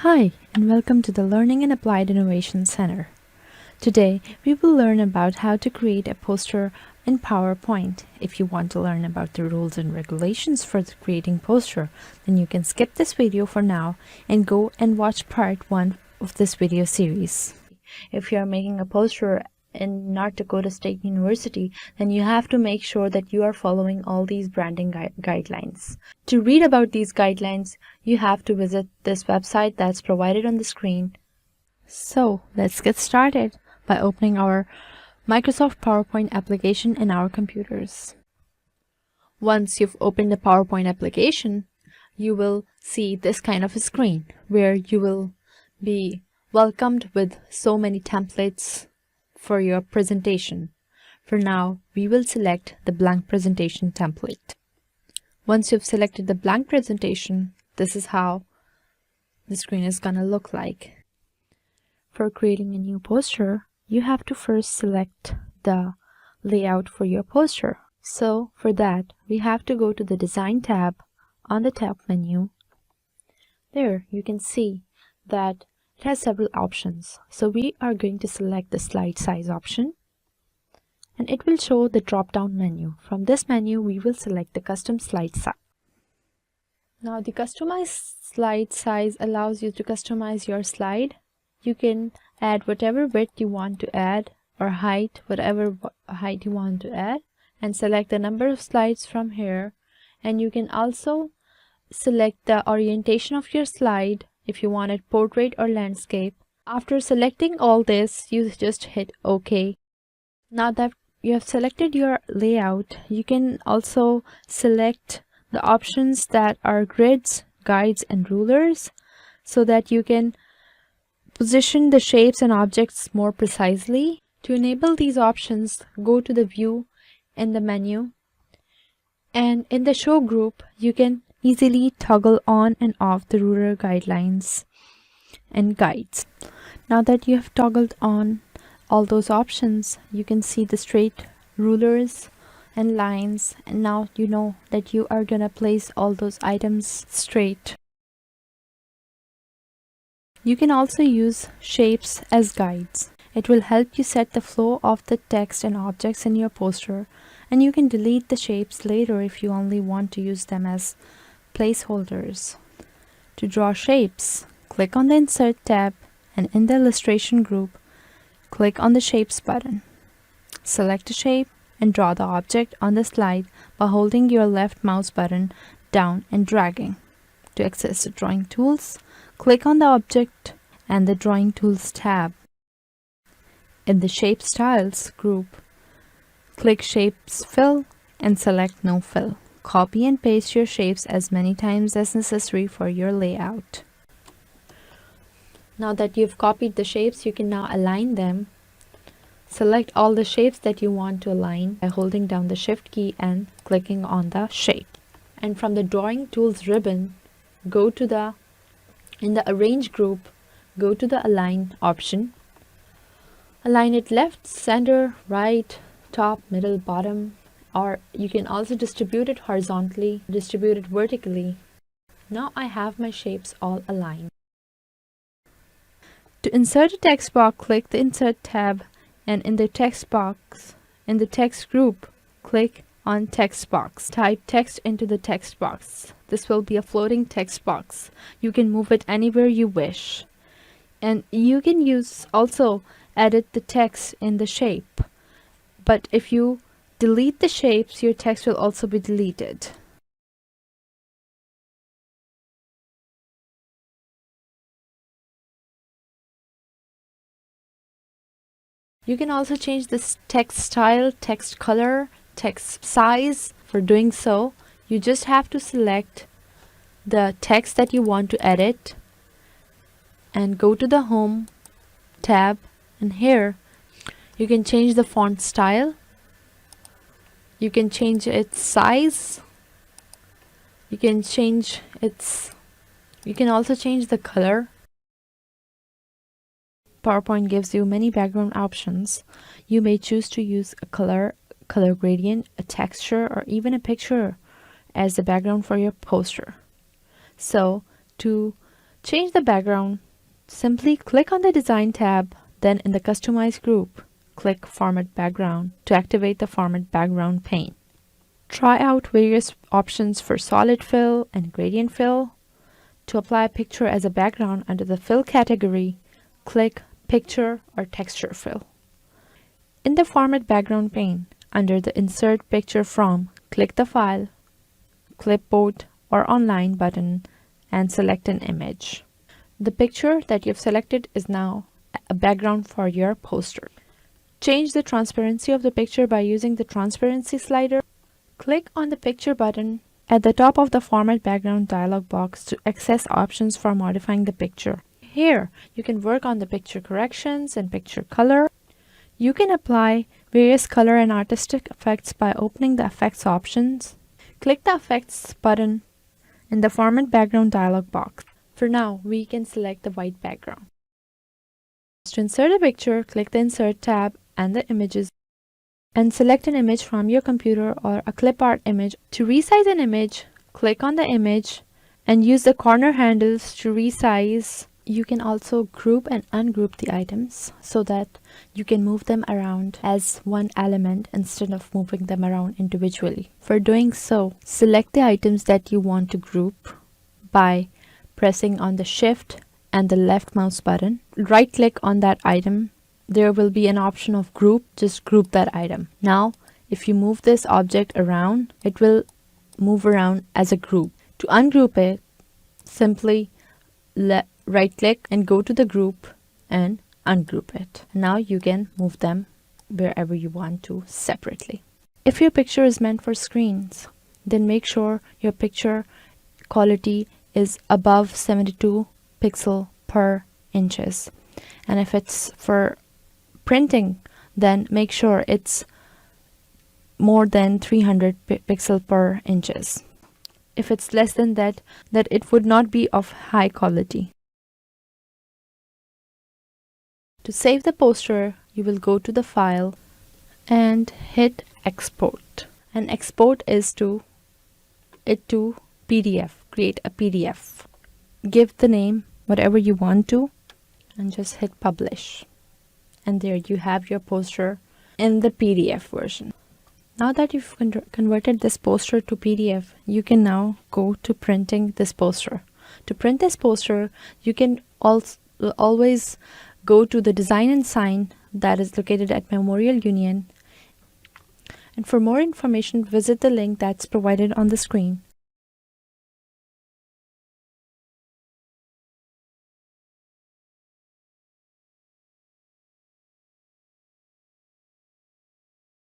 Hi, and welcome to the Learning and Applied Innovation Center. Today, we will learn about how to create a poster in PowerPoint. If you want to learn about the rules and regulations for creating poster, then you can skip this video for now and go and watch part 1 of this video series. If you are making a poster in North Dakota State University, then you have to make sure that you are following all these branding guidelines. To read about these guidelines, you have to visit this website that's provided on the screen. So let's get started by opening our Microsoft PowerPoint application in our computers. Once you've opened the PowerPoint application, you will see this kind of a screen where you will be welcomed with so many templates for your presentation. For now, we will select the blank presentation template. Once you've selected the blank presentation, this is how the screen is gonna look like. For creating a new poster, you have to first select the layout for your poster. So for that, we have to go to the Design tab on the top menu. There you can see that it has several options. So we are going to select the slide size option, and it will show the drop-down menu. From this menu, we will select the custom slide size. Now the customized slide size allows you to customize your slide. You can add whatever width you want to add, or height, whatever height you want to add, and select the number of slides from here. And you can also select the orientation of your slide if you want it portrait or landscape. After selecting all this, you just hit OK. Now that you have selected your layout, you can also select the options that are grids, guides, and rulers, so that you can position the shapes and objects more precisely. To enable these options, go to the View in the menu, and in the Show group, you can easily toggle on and off the ruler guidelines and guides. Now that you have toggled on all those options, you can see the straight rulers and lines, and now you know that you are gonna place all those items straight. You can also use shapes as guides. It will help you set the flow of the text and objects in your poster, and you can delete the shapes later if you only want to use them as placeholders. To draw shapes, click on the Insert tab, and in the Illustration group, click on the Shapes button. Select a shape and draw the object on the slide by holding your left mouse button down and dragging. To access the Drawing Tools, click on the Object and the Drawing Tools tab. In the Shape Styles group, click Shapes Fill and select No Fill. Copy and paste your shapes as many times as necessary for your layout. Now that you've copied the shapes, you can now align them. Select all the shapes that you want to align by holding down the Shift key and clicking on the shape. And from the Drawing Tools ribbon, go to in the Arrange group, go to the Align option. Align it left, center, right, top, middle, bottom, or you can also distribute it horizontally, distribute it vertically. Now I have my shapes all aligned. To insert a text box, click the Insert tab, and in the text box, in the text group, click on Text Box. Type text into the text box. This will be a floating text box. You can move it anywhere you wish. And you can also edit the text in the shape. But if you delete the shapes, your text will also be deleted. You can also change this text style, text color, text size. For doing so, you just have to select the text that you want to edit and go to the Home tab, and here you can change the font style. You can change its size. You can also change the color. PowerPoint gives you many background options. You may choose to use a color gradient, a texture, or even a picture as the background for your poster. So to Change the background. Simply click on the Design tab, then in the Customize group, click Format Background to activate the Format Background pane. Try out various options for solid fill and gradient fill. To apply a picture as a background under the fill category, click Picture or Texture Fill. In the Format Background pane, under the Insert Picture From, click the File, Clipboard or Online button and select an image. The picture that you've selected is now a background for your poster. Change the transparency of the picture by using the transparency slider. Click on the Picture button at the top of the Format Background dialog box to access options for modifying the picture. Here, you can work on the picture corrections and picture color. You can apply various color and artistic effects by opening the Effects options. Click the Effects button in the Format Background dialog box. For now, we can select the white background. To insert a picture, click the Insert tab and the Images and select an image from your computer or a clip art image. To resize an image, click on the image and use the corner handles to resize. You can also group and ungroup the items so that you can move them around as one element instead of moving them around individually. For doing so, select the items that you want to group by pressing on the Shift and the left mouse button. Right click on that item. There will be an option of group. Just group that item. Now, if you move this object around, it will move around as a group. To ungroup it, simply right click and go to the group and ungroup it. Now you can move them wherever you want to separately. If your picture is meant for screens, then make sure your picture quality is above 72 pixel per inches. And if it's for printing, then make sure it's more than 300 pixel per inches. If it's less than that, it would not be of high quality. To save the poster, you will go to the File and hit Export. And export is to PDF. Create a PDF. Give the name whatever you want to and just hit Publish. And there you have your poster in the PDF version. Now that you've converted this poster to PDF, you can now go to printing this poster. To print this poster, you can always go to the Design and Sign that is located at Memorial Union. And for more information, visit the link that's provided on the screen.